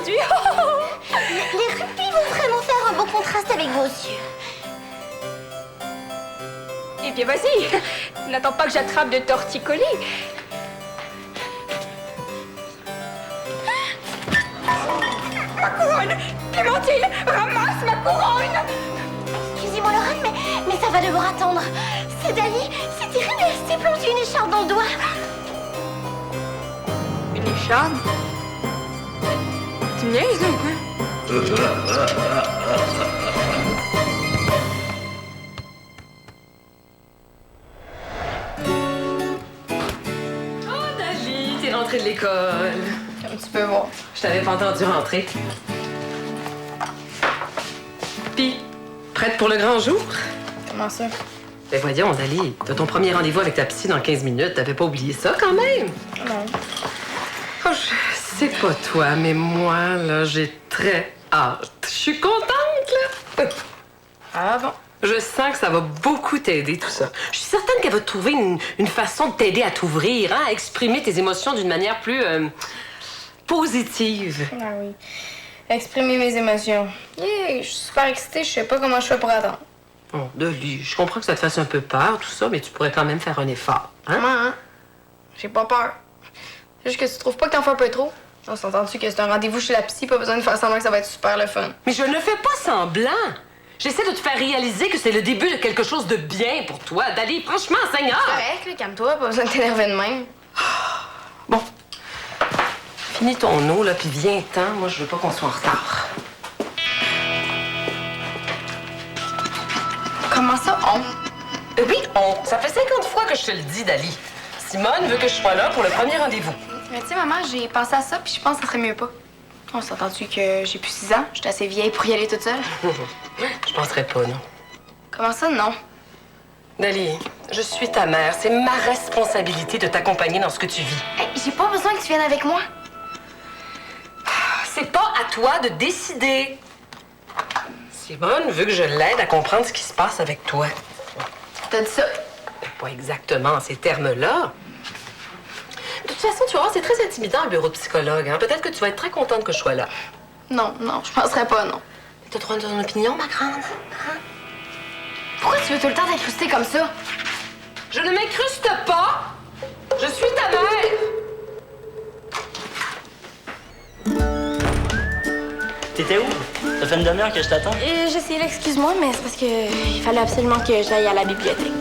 aujourd'hui. Les rubis vont vraiment faire un beau contraste avec vos yeux. Eh bien, vas-y. N'attends pas que j'attrape de torticolis. Ma couronne! Clémentine, ramasse ma couronne! Excusez-moi, Lorraine, mais ça va devoir attendre. C'est Dali, c'est terrible, elle s'est plongée une écharpe dans le doigt. Une écharpe? Tu me niaises, là, ou quoi? Oh, Dali, t'es rentrée de l'école. Comme tu peux voir. Je t'avais pas entendu rentrer. Puis, prête pour le grand jour? Comment ça? Ben voyons, Dali, t'as ton premier rendez-vous avec ta psy dans 15 minutes. T'avais pas oublié ça, quand même? Non. Oh, je sais pas toi, mais moi, là, j'ai très hâte. Je suis contente, là. Ah bon? Je sens que ça va beaucoup t'aider, tout ça. Je suis certaine qu'elle va trouver une façon de t'aider à t'ouvrir, hein, à exprimer tes émotions d'une manière plus positive. Ah oui. Exprimer mes émotions. Yeah, je suis super excitée, je sais pas comment je fais pour attendre. Oh, Dali, je comprends que ça te fasse un peu peur, tout ça, mais tu pourrais quand même faire un effort, hein? Comment, hein? J'ai pas peur. C'est juste que tu trouves pas que t'en fais un peu trop? On s'entend-tu que c'est un rendez-vous chez la psy, pas besoin de faire semblant que ça va être super le fun. Mais je ne fais pas semblant. J'essaie de te faire réaliser que c'est le début de quelque chose de bien pour toi. Dali, franchement, Seigneur! Correct, là, calme-toi, pas besoin de t'énerver de même. Bon. Finis ton eau, là, puis viens-t'en. Moi, je veux pas qu'on soit en retard. Comment ça, on? Oui, ça fait 50 fois que je te le dis, Dali. Simone veut que je sois là pour le premier rendez-vous. Mais tu sais, maman, j'ai pensé à ça, puis je pense que ça serait mieux pas. On s'entend-tu que j'ai plus 6 ans? J'étais assez vieille pour y aller toute seule. Je penserais pas, non. Comment ça, non? Dali, je suis ta mère. C'est ma responsabilité de t'accompagner dans ce que tu vis. Hey, j'ai pas besoin que tu viennes avec moi. C'est pas à toi de décider. Simone veut que je l'aide à comprendre ce qui se passe avec toi. T'as dit ça? Pas exactement en ces termes-là. De toute façon, tu vas voir, c'est très intimidant un bureau de psychologue. Hein? Peut-être que tu vas être très contente que je sois là. Non, je penserais pas, non. T'as droit de ton opinion, ma grande? Hein? Pourquoi tu veux tout le temps t'incruster comme ça? Je ne m'incruste pas! Je suis ta mère! T'étais où? Ça fait une demi-heure que je t'attends. Je sais, excuse-moi, mais c'est parce que il fallait absolument que j'aille à la bibliothèque.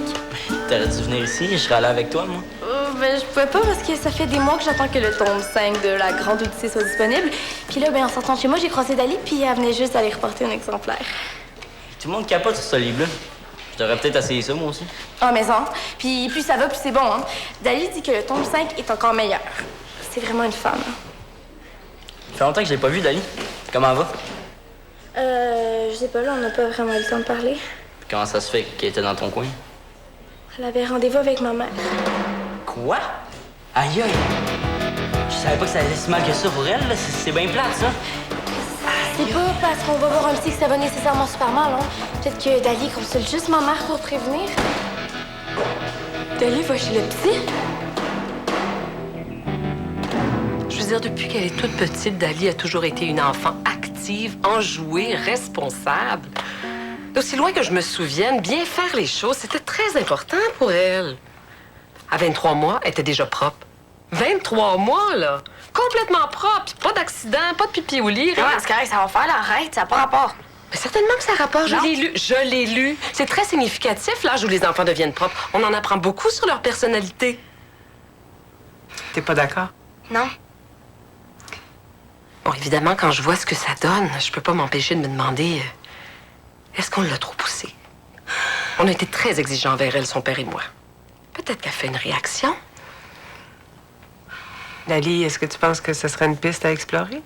T'aurais dû venir ici, je serais allé avec toi, moi. Ben, je pouvais pas parce que ça fait des mois que j'attends que le tome 5 de La Grande Odyssée soit disponible. Puis là, ben, en sortant de chez moi, j'ai croisé Dali, puis elle venait juste d'aller reporter un exemplaire. Tout le monde capote sur ce livre-là. Je devrais peut-être essayer ça, moi aussi. Ah, mais ça. Puis plus ça va, plus c'est bon, hein. Dali dit que le tome 5 est encore meilleur. C'est vraiment une femme. Ça fait longtemps que je l'ai pas vu, Dali. Comment elle va? Je sais pas, là, on n'a pas vraiment eu le temps de parler. Puis comment ça se fait qu'elle était dans ton coin? Elle avait rendez-vous avec ma mère. Quoi? Aïe aïe! Je savais pas que ça allait si mal que ça pour elle, là. C'est bien plate, ça. C'est pas parce qu'on va voir un psy que ça va nécessairement super mal, hein. Peut-être que Dali consulte juste ma mère pour prévenir. Dali va chez le psy? Je veux dire, depuis qu'elle est toute petite, Dali a toujours été une enfant active, enjouée, responsable. D'aussi loin que je me souvienne, bien faire les choses, c'était très important pour elle. À 23 mois, elle était déjà propre. 23 mois, là! Complètement propre, pas d'accident, pas de pipi au lit, rien. C'est correct, ça va faire, là. Arrête, ça n'a pas rapport. Mais certainement que ça rapporte, je l'ai lu. Je l'ai lu. C'est très significatif, l'âge où les enfants deviennent propres. On en apprend beaucoup sur leur personnalité. T'es pas d'accord? Non. Bon, évidemment, quand je vois ce que ça donne, je peux pas m'empêcher de me demander... est-ce qu'on l'a trop poussée? On a été très exigeants envers elle, son père et moi. Peut-être qu'elle fait une réaction. Dali, est-ce que tu penses que ce serait une piste à explorer?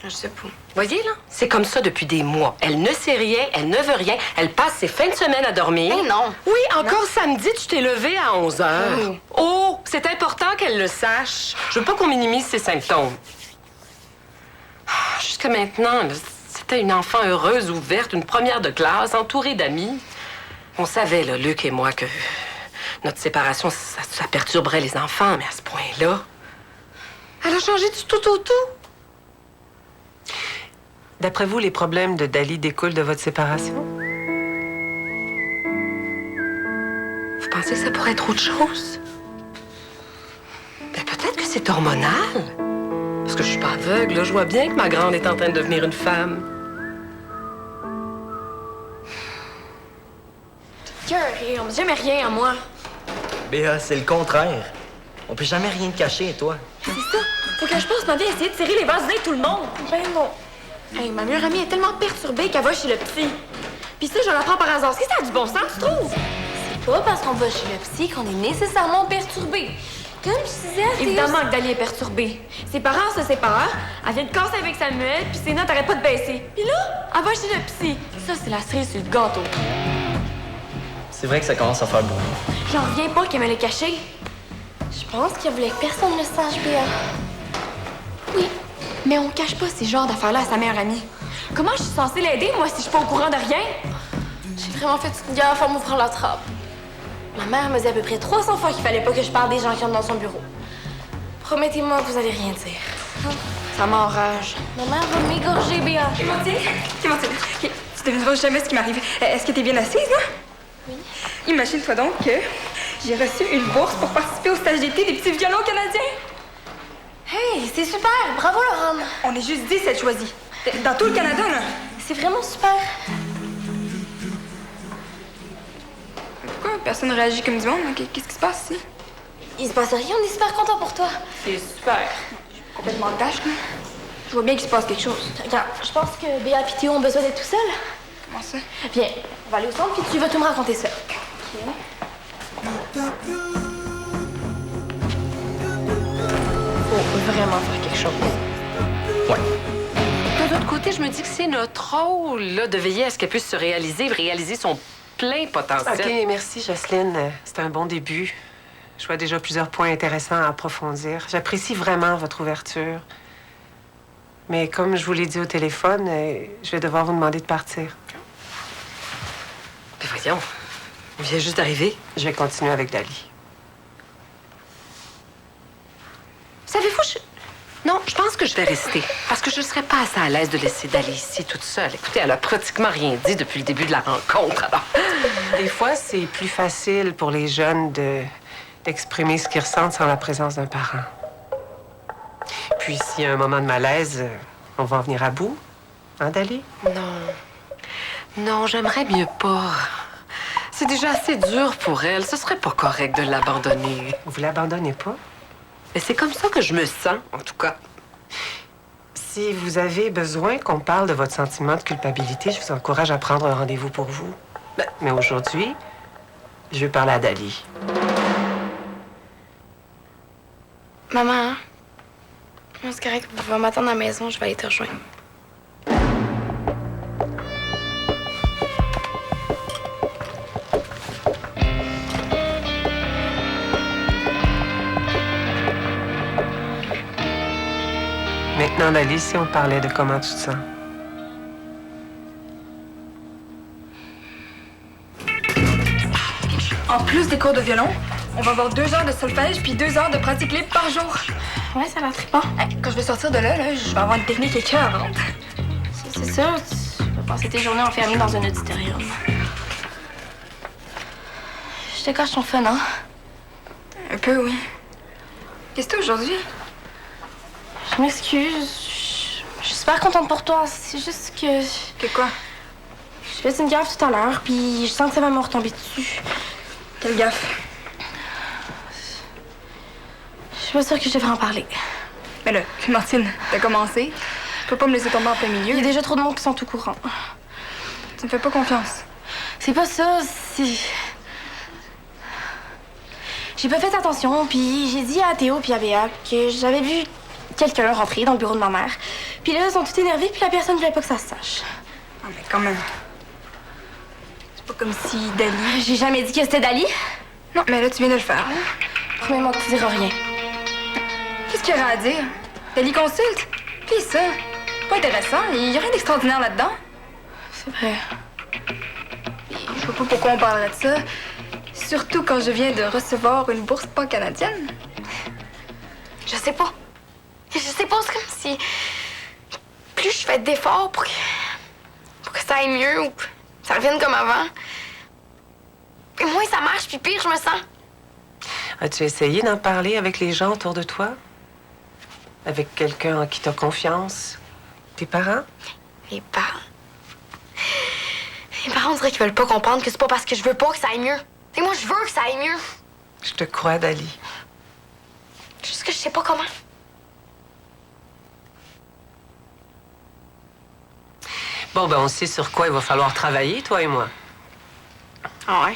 Je sais pas. Voyez, là, c'est comme ça depuis des mois. Elle ne sait rien, elle ne veut rien. Elle passe ses fins de semaine à dormir. Mais non. Oui, encore samedi, tu t'es levée à 11 heures. Oui. Oh, c'est important qu'elle le sache. Je veux pas qu'on minimise ses symptômes. Jusque maintenant, là, c'était une enfant heureuse, ouverte, une première de classe, entourée d'amis. On savait, là, Luc et moi, que notre séparation, ça perturberait les enfants, mais à ce point-là, elle a changé du tout au tout. D'après vous, les problèmes de Dali découlent de votre séparation? Vous pensez que ça pourrait être autre chose? Ben, peut-être que c'est hormonal. Parce que je suis pas aveugle, là. Je vois bien que ma grande est en train de devenir une femme. Cœuré, on me dit jamais rien à moi. Béa, c'est le contraire. On peut jamais rien te cacher, toi. C'est ça. Faut que je passe ma vie à essayer de serrer les vases de tout le monde. Ben non. Hey, ma meilleure amie est tellement perturbée qu'elle va chez le psy. Puis ça, je l'apprends par hasard. Est-ce que ça a du bon sens, tu trouves? C'est pas parce qu'on va chez le psy qu'on est nécessairement perturbé. Comme je disais, évidemment que Dali est perturbée. Ses parents se séparent, elle vient de casser avec Samuel, puis ses notes arrêtent pas de baisser. Puis là, elle va chez le psy. Ça, c'est la cerise sur le gâteau. C'est vrai que ça commence à faire beaucoup. J'en reviens pas qu'elle me l'ait caché. Je pense qu'elle voulait que personne ne le sache, Béa. Oui, mais on cache pas ces genres d'affaires-là à sa meilleure amie. Comment je suis censée l'aider, moi, si je suis pas au courant de rien? J'ai vraiment fait une gaffe à m'ouvrir la trappe. Ma mère me dit à peu près 300 fois qu'il fallait pas que je parle des gens qui entrent dans son bureau. Promettez-moi que vous allez rien dire. Ça m'enrage. Ma mère va m'égorger, Béa. Clémentine, OK, tu devineras jamais ce qui m'arrive. Est-ce que t'es bien assise, là? Oui. Imagine-toi donc que j'ai reçu une bourse pour participer au stage d'été des petits violons canadiens. Hey, c'est super! Bravo, Laurent! On est juste 17 choisis. Dans tout le Canada, là. C'est vraiment super. Pourquoi personne ne réagit comme du monde? Qu'est-ce qui se passe ici? Il se passe rien, on est super contents pour toi. C'est super. Je suis complètement de tâche, là. Je vois bien qu'il se passe quelque chose. Regarde, je pense que Béa et Théo ont besoin d'être tout seuls. Comment ça? Viens, on va aller au centre, puis tu vas tout me raconter ça. Faut vraiment faire quelque chose. De l'autre côté, je me dis que c'est notre rôle là, de veiller à ce qu'elle puisse se réaliser son plein potentiel. OK, merci, Jocelyne. C'est un bon début. Je vois déjà plusieurs points intéressants à approfondir. J'apprécie vraiment votre ouverture. Mais comme je vous l'ai dit au téléphone, je vais devoir vous demander de partir. Mais voyons, on vient juste d'arriver. Je vais continuer avec Dali. Savez-vous, non, je pense que je vais rester. Parce que je ne serais pas assez à l'aise de laisser Dali ici toute seule. Écoutez, elle a pratiquement rien dit depuis le début de la rencontre, alors... Des fois, c'est plus facile pour les jeunes d'exprimer ce qu'ils ressentent sans la présence d'un parent. Puis, s'il y a un moment de malaise, on va en venir à bout. Hein, Dali? Non, j'aimerais mieux pas. C'est déjà assez dur pour elle. Ce serait pas correct de l'abandonner. Vous l'abandonnez pas? Mais c'est comme ça que je me sens, en tout cas. Si vous avez besoin qu'on parle de votre sentiment de culpabilité, je vous encourage à prendre un rendez-vous pour vous. Mais aujourd'hui, je veux parler à Dali. Maman, c'est correct, vous pouvez m'attendre à la maison, je vais aller te rejoindre. Maintenant, Dali, si on parlait de comment tu te sens. En plus des cours de violon, on va avoir 2 heures de solfège puis 2 heures de pratique libre par jour. Ouais, ça a l'air trippant. Quand je vais sortir de là, je vais avoir une technique écœurante. C'est sûr, tu vas passer tes journées enfermées dans un auditorium. Je te cache ton fun, hein? Un peu, oui. Qu'est-ce que t'as aujourd'hui? Je m'excuse. Je suis super contente pour toi. C'est juste que... Que quoi? Je fais une gaffe tout à l'heure, puis je sens que ça va me retomber dessus. Quelle gaffe? Je suis pas sûre que je devrais en parler. Mais là, Clémentine, t'as commencé. Tu peux pas me laisser tomber en plein milieu. Il y a déjà trop de monde qui sont au courant. Tu me fais pas confiance. C'est pas ça, c'est... J'ai pas fait attention, puis j'ai dit à Théo puis à Béa que j'avais vu quelqu'un rentrer dans le bureau de ma mère. Puis là, ils sont tous énervés, puis la personne voulait pas que ça se sache. Ah, mais quand même. C'est pas comme si Dali... J'ai jamais dit que c'était Dali. Non, mais là, tu viens de le faire. Promets-moi que tu diras rien. Qu'est-ce qu'il y aura à dire? Dali consulte? Puis ça? Pas intéressant. Il y a rien d'extraordinaire là-dedans. C'est vrai. Je vois pas pourquoi on parlerait de ça. Surtout quand je viens de recevoir une bourse pan-canadienne. Je sais pas. Je sais pas, c'est comme si... Plus je je fais d'efforts pour que ça aille mieux ou que ça revienne comme avant. Et moins ça marche, puis pire je me sens. As-tu essayé d'en parler avec les gens autour de toi? Avec quelqu'un en qui tu as confiance? Tes parents? Les parents. Les parents, on dirait qu'ils veulent pas comprendre que c'est pas parce que je veux pas que ça aille mieux. Et moi, je veux que ça aille mieux. Je te crois, Dali. Juste que je sais pas comment. Bon, ben on sait sur quoi il va falloir travailler, toi et moi. Ah ouais?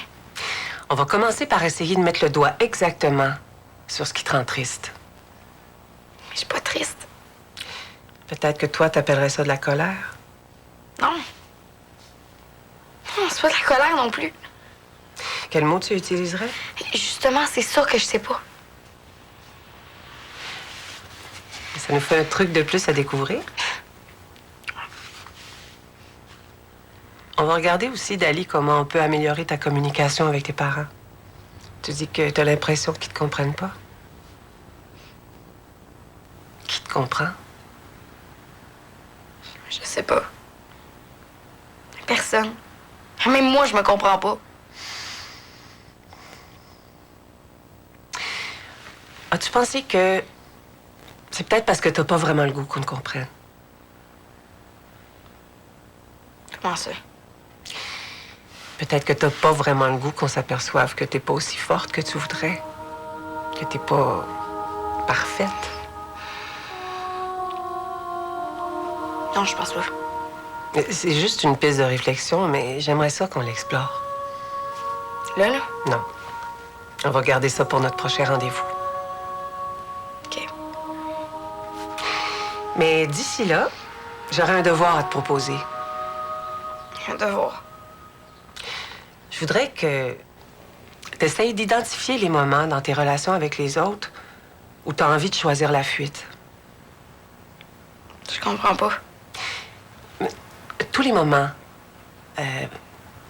On va commencer par essayer de mettre le doigt exactement sur ce qui te rend triste. Mais je suis pas triste. Peut-être que toi, t'appellerais ça de la colère. Non. Non, c'est pas de la colère non plus. Quel mot tu utiliserais? Justement, c'est ça que je sais pas. Ça nous fait un truc de plus à découvrir. On va regarder aussi, Dali, comment on peut améliorer ta communication avec tes parents. Tu dis que tu as l'impression qu'ils te comprennent pas. Qui te comprend? Je sais pas. Personne. Même moi, je me comprends pas. As-tu pensé que c'est peut-être parce que t'as pas vraiment le goût qu'on te comprenne? Comment ça? Peut-être que t'as pas vraiment le goût qu'on s'aperçoive que t'es pas aussi forte que tu voudrais. Que t'es pas parfaite. Non, je pense pas. C'est juste une piste de réflexion, mais j'aimerais ça qu'on l'explore. Là? Non. On va garder ça pour notre prochain rendez-vous. OK. Mais d'ici là, j'aurai un devoir à te proposer. Un devoir. Je voudrais que tu essayes d'identifier les moments dans tes relations avec les autres où tu as envie de choisir la fuite. Je comprends pas. Tous les moments,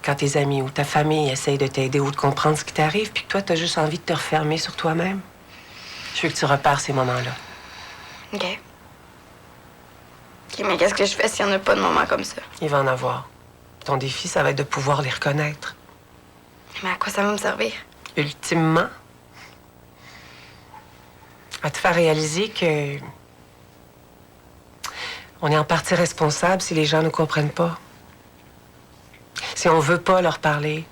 quand tes amis ou ta famille essayent de t'aider ou de comprendre ce qui t'arrive, puis que toi, tu as juste envie de te refermer sur toi-même, je veux que tu repères ces moments-là. OK. OK, mais qu'est-ce que je fais s'il n'y en a pas de moments comme ça? Il va en avoir. Ton défi, ça va être de pouvoir les reconnaître. Mais à quoi ça va me servir? Ultimement, à te faire réaliser que on est en partie responsable si les gens ne comprennent pas. Si on veut pas leur parler,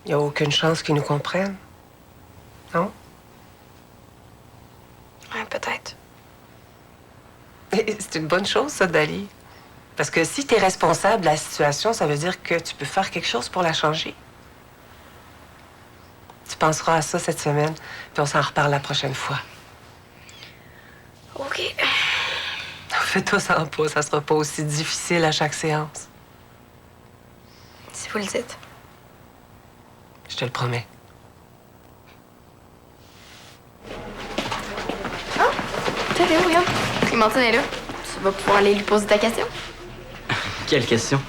il n'y a aucune chance qu'ils nous comprennent. Non? Ouais, peut-être. Et c'est une bonne chose, ça, Dali. Parce que si tu es responsable de la situation, ça veut dire que tu peux faire quelque chose pour la changer. Tu penseras à ça cette semaine, puis on s'en reparle la prochaine fois. OK. Fais-toi ça pas, ça sera pas aussi difficile à chaque séance. Si vous le dites. Je te le promets. Tiens, Théo, regarde. Clémentine est là. Tu vas pouvoir aller lui poser ta question. Quelle question?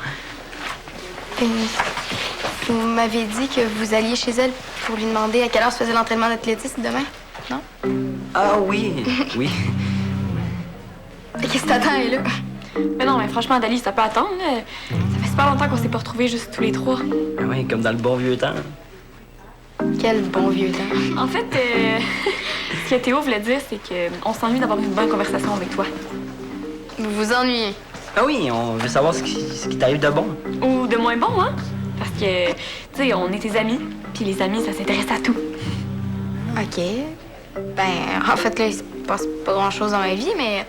Vous m'avez dit que vous alliez chez elle pour lui demander à quelle heure se faisait l'entraînement d'athlétisme demain, non? Ah oui, oui. Qu'est-ce que t'attends, elle est là? Mais non, mais franchement, Dali, ça peut attendre. Là. Ça fait super longtemps qu'on s'est pas retrouvés juste tous les trois. Ah oui, comme dans le bon vieux temps. Quel bon vieux temps. En fait, ce que Théo voulait dire, c'est qu'on s'ennuie d'avoir une bonne conversation avec toi. Vous vous ennuyez. Ah oui, on veut savoir ce qui t'arrive de bon. Ou de moins bon, hein? Parce que, tu sais, on est tes amis. Puis les amis, ça s'intéresse à tout. OK. Ben, en fait, là, il se passe pas grand-chose dans ma vie, mais...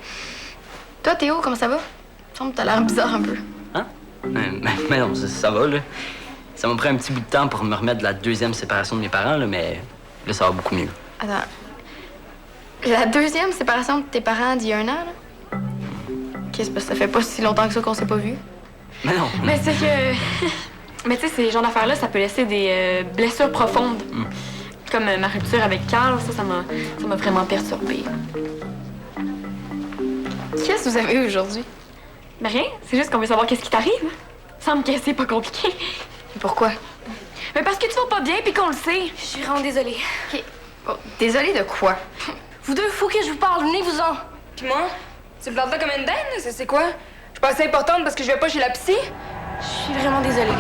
Toi, Théo, comment ça va? Il me semble que t'as l'air bizarre un peu. Hein? Mais non, ça va, là. Ça m'a pris un petit bout de temps pour me remettre de la deuxième séparation de mes parents, là, mais là, ça va beaucoup mieux. Attends. La deuxième séparation de tes parents d'il y a 1 an, là? Qu'est-ce que ça fait pas si longtemps que ça qu'on s'est pas vus? Mais non. Mais c'est que... Mais tu sais, ces genres d'affaires-là, ça peut laisser des blessures profondes. Comme ma rupture avec Carl, ça m'a vraiment perturbée. Qu'est-ce que vous avez eu aujourd'hui? Mais rien, c'est juste qu'on veut savoir qu'est-ce qui t'arrive. Semble que c'est pas compliqué. Et pourquoi? Mais parce que tu vas pas bien puis qu'on le sait. Je suis vraiment désolée. OK. Oh, désolée de quoi? Vous deux, faut que je vous parle, venez-vous-en. Puis moi, tu me plantes là comme une dinde, c'est quoi? Je suis pas assez importante parce que je vais pas chez la psy? Je suis vraiment désolée.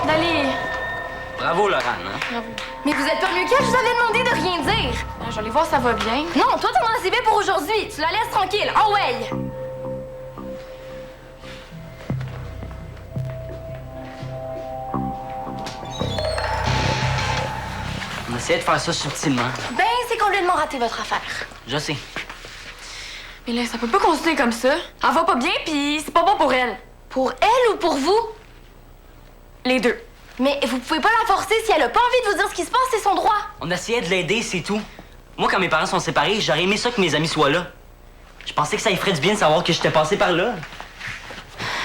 Dali! Bravo, Laurent. Hein? Bravo. Mais vous êtes pas mieux qu'elle, je vous avais demandé de rien dire. Je vais aller voir si ça va bien. Non, toi, t'en as assez fait pour aujourd'hui. Tu la laisses tranquille. Oh ouais! On essayait de faire ça subtilement. Ben, c'est complètement raté votre affaire. Je sais. Mais là, ça peut pas continuer comme ça. Elle va pas bien, puis c'est pas bon pour elle. Pour elle ou pour vous? Les deux. Mais vous pouvez pas la forcer si elle a pas envie de vous dire ce qui se passe, c'est son droit. On essayait de l'aider, c'est tout. Moi, quand mes parents sont séparés, j'aurais aimé ça que mes amis soient là. Je pensais que ça lui ferait du bien de savoir que j'étais passé par là.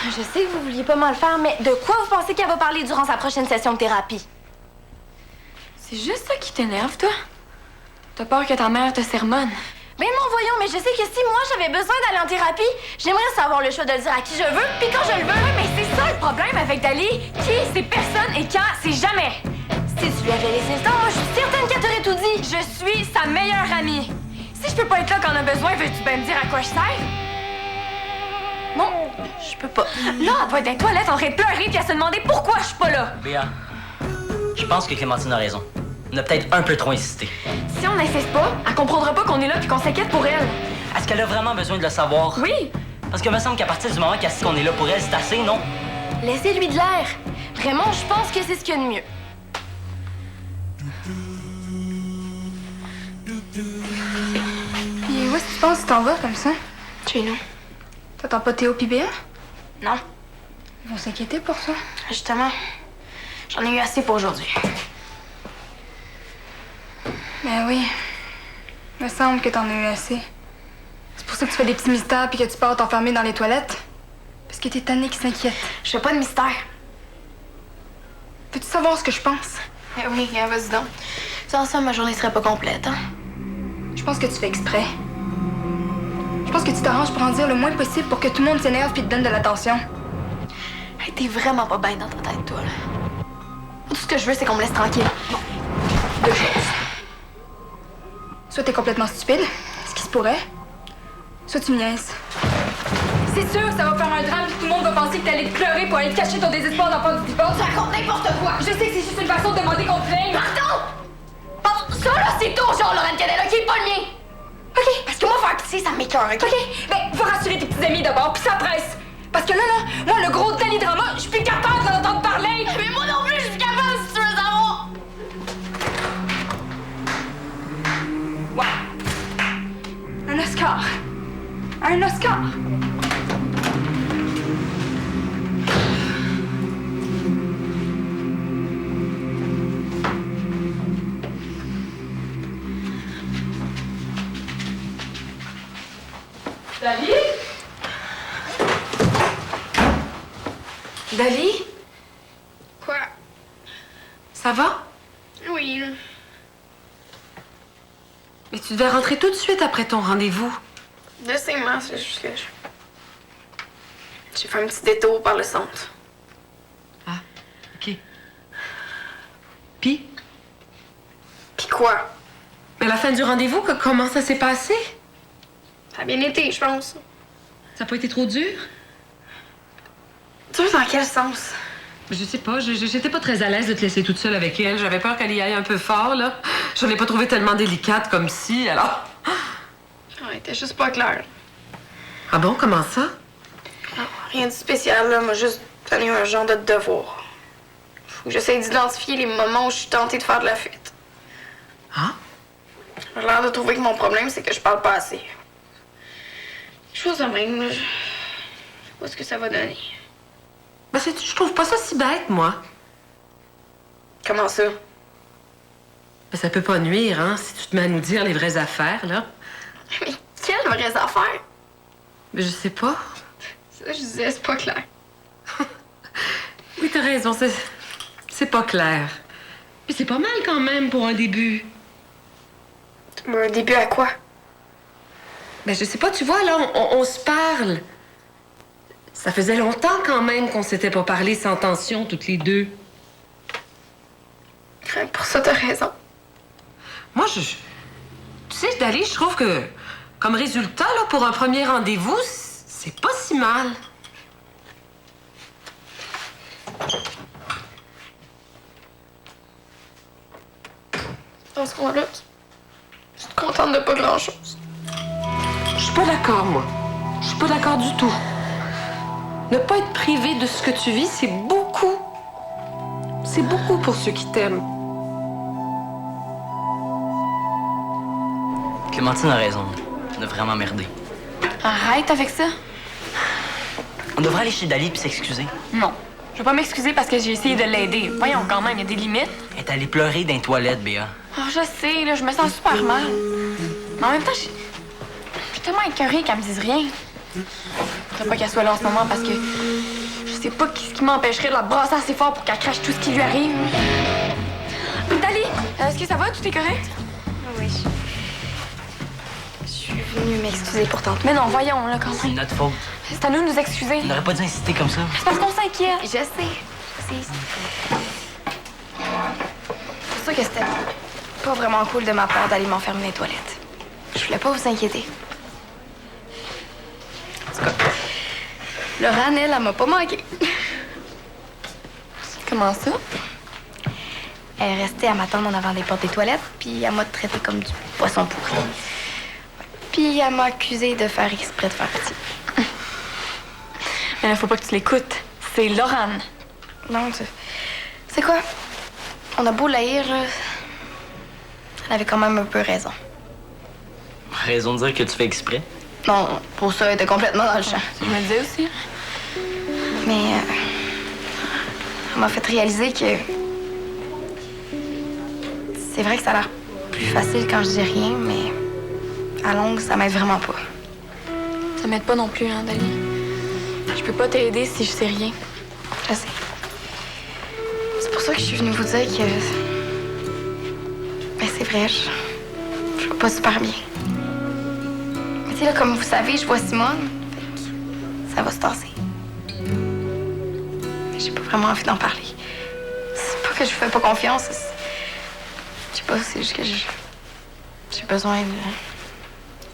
Je sais que vous vouliez pas mal faire, mais de quoi vous pensez qu'elle va parler durant sa prochaine session de thérapie? C'est juste ça qui t'énerve, toi? T'as peur que ta mère te sermonne? Ben non, voyons, mais je sais que si moi j'avais besoin d'aller en thérapie, j'aimerais savoir le choix de le dire à qui je veux, puis quand je le veux. Mais c'est ça le problème avec Dali. Qui, c'est personne, et quand, c'est jamais. Si tu lui avais laissé le temps, moi je suis certaine qu'elle t'aurait tout dit. Je suis sa meilleure amie. Si je peux pas être là quand on a besoin, veux-tu bien me dire à quoi je sers? Non, je peux pas. Là, elle doit être dans les toilettes en train de pleurer puis à se demander pourquoi je suis pas là. Béa, je pense que Clémentine a raison. On a peut-être un peu trop insisté. Si on n'insiste pas, elle comprendra pas qu'on est là puis qu'on s'inquiète pour elle. Est-ce qu'elle a vraiment besoin de le savoir? Oui. Parce que me semble qu'à partir du moment qu'elle sait qu'on est là pour elle, c'est assez, non? Laissez-lui de l'air. Vraiment, je pense que c'est ce qu'il y a de mieux. Puis où est-ce que tu penses que tu t'en vas comme ça? Chez nous. T'attends pas Théo pis Béa? Non. Ils vont s'inquiéter pour ça. Justement, j'en ai eu assez pour aujourd'hui. Ben oui. Me semble que t'en as eu assez. C'est pour ça que tu fais des petits mystères puis que tu pars t'enfermer dans les toilettes. Parce que t'es tannée qui s'inquiète. Je fais pas de mystère. Veux-tu savoir ce que je pense? Eh oui, vas-y donc. Sans ça, ma journée serait pas complète, hein? Je pense que tu fais exprès. Je pense que tu t'arranges pour en dire le moins possible pour que tout le monde s'énerve puis te donne de l'attention. Hey, t'es vraiment pas bien dans ta tête, toi, là. Tout ce que je veux, c'est qu'on me laisse tranquille. Bon. Deux choses. Soit t'es complètement stupide, ce qui se pourrait, soit tu me niaises. C'est sûr que ça va faire un drame et tout le monde va penser que t'allais te pleurer pour aller te cacher ton désespoir d'enfant du divorce. Tu racontes n'importe quoi. Je sais que c'est juste une façon de demander qu'on te plaigne. Pardon! Pardon, ça là, c'est ton genre, Lorraine Canella, qui est pas le mien. OK. Parce que moi, faire pitié, ça m'écoeure, OK? OK. Ben, va rassurer tes petits amis d'abord, puis ça presse. Parce que là, moi, le gros Dali drama, je suis plus capable d'en entendre parler. Mais moi non plus, je suis capable, si tu veux savoir. Un Oscar. Un Oscar. Dali? Dali, Quoi? ça va? Oui. Mais tu devais rentrer tout de suite après ton rendez-vous. Je sais, moi, c'est juste que j'ai fait un petit détour par le centre. Ah, OK. Puis? Puis quoi? Mais à la fin du rendez-vous, comment ça s'est passé? Ça a bien été, je pense. Ça n'a pas été trop dur? Dur dans quel sens? Je sais pas, j'étais pas très à l'aise de te laisser toute seule avec elle. J'avais peur qu'elle y aille un peu fort, là. Je l'ai pas trouvée tellement délicate comme si, alors... Ouais, t'es juste pas clair. Ah bon, comment ça? Rien de spécial, là. M'a juste donné un genre de devoir. Faut que j'essaie d'identifier les moments où je suis tentée de faire de la fuite. Ah? J'ai l'air de trouver que mon problème, c'est que je parle pas assez. Chose de même, là. Je sais pas ce que ça va donner. Ben, je trouve pas ça si bête, moi. Comment ça? Ben, ça peut pas nuire, hein, si tu te mets à nous dire les vraies affaires, là. Mais quelles vraies affaires? Mais je sais pas. Ça, je disais, c'est pas clair. Oui, t'as raison, c'est pas clair. Mais c'est pas mal quand même pour un début. Mais un début à quoi? Ben, je sais pas, tu vois, là, on se parle. Ça faisait longtemps quand même qu'on s'était pas parlé sans tension, toutes les deux. Pour ça, t'as raison. Moi, tu sais, Dali, je trouve que, comme résultat, là, pour un premier rendez-vous, C'est pas si mal. Dans ce coin-là, je suis contente de pas grand-chose. Je suis pas d'accord, moi. Je suis pas d'accord du tout. Ne pas être privé de ce que tu vis, c'est beaucoup. C'est beaucoup pour ceux qui t'aiment. Clémentine a raison. On a vraiment merdé. Arrête avec ça. On devrait aller chez Dali puis s'excuser. Non. Je vais pas m'excuser parce que j'ai essayé de l'aider. Voyons quand même, il y a des limites. Elle est allée pleurer dans les toilettes, Béa. Oh, je sais, là, je me sens super mal. Mais en même temps, je suis tellement écœurée qu'elle me dise rien. Faudrait pas qu'elle soit là en ce moment parce que je sais pas ce qui m'empêcherait de la brasser assez fort pour qu'elle crache tout ce qui lui arrive. Dali, est-ce que ça va? Tout est correct? Oui. Je suis venue m'excuser pour tantôt. Mais non, voyons, là, quand C'est même. notre faute. C'est à nous de nous excuser. On n'aurait pas dû insister comme ça. C'est parce qu'on s'inquiète. Je sais. C'est sûr que c'était pas vraiment cool de ma part d'aller m'enfermer dans les toilettes. Je voulais pas vous inquiéter. En tout cas, Laurent, elle m'a pas manqué. Comment ça? Elle est restée à m'attendre en avant des portes des toilettes, puis elle m'a traité comme du poisson pourri. Puis elle m'a accusée de faire exprès de faire petit. Mais là, faut pas que tu l'écoutes. C'est Laurane. Non, c'est quoi? On a beau l'haïr, là, elle avait quand même un peu raison. Raison de dire que tu fais exprès. Non, pour ça, elle était complètement dans le champ. Je me le disais aussi. Mais elle m'a fait réaliser que c'est vrai que ça a l'air plus facile quand je dis rien, mais à longue, ça m'aide vraiment pas. Ça m'aide pas non plus, hein, Dali. Je peux pas t'aider si je sais rien. Je sais. C'est pour ça que je suis venue vous dire que... Ben, c'est vrai, je vais pas super bien. Mais tu sais, là, comme vous savez, je vois Simone. Fait que ça va se tasser. Mais j'ai pas vraiment envie d'en parler. C'est pas que je vous fais pas confiance. Je sais pas, c'est juste que j'ai besoin de...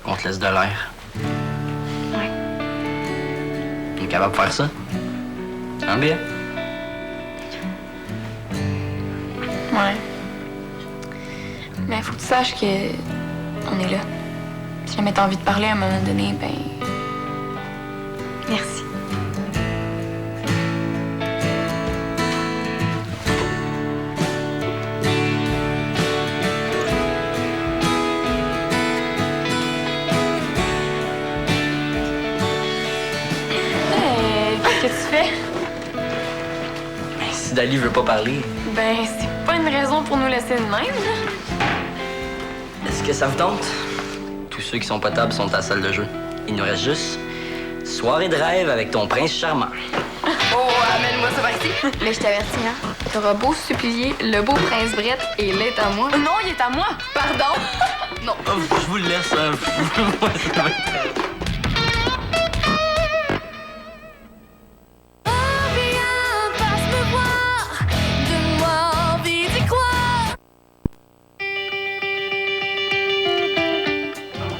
On te laisse de l'air. Ouais. On est capable de faire ça? Hein, Béa? Ouais. Mais faut que tu saches que on est là. Si jamais t'as envie de parler à un moment donné, ben... Merci. Qu'est-ce que tu fais? Mais si Dali veut pas parler, Ben, c'est pas une raison pour nous laisser de même, là. est-ce que ça vous tente? Tous ceux qui sont potables sont à la salle de jeu. Il nous reste juste soirée de rêve avec ton prince charmant. Oh, amène-moi ça par ici. Mais je t'avertis, hein. T'auras beau supplier le beau prince Brett et il est à moi. Non, il est à moi! Pardon? Non. Oh, je vous le laisse. Hein.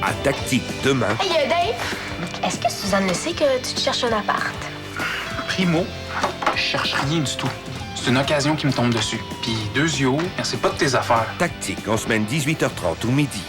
À Tactique demain. Hey, Dave, est-ce que Suzanne le sait que tu te cherches un appart? Primo, je cherche rien du tout. C'est une occasion qui me tombe dessus. Puis deux yeux, c'est pas de tes affaires. Tactique en semaine 18h30 ou midi.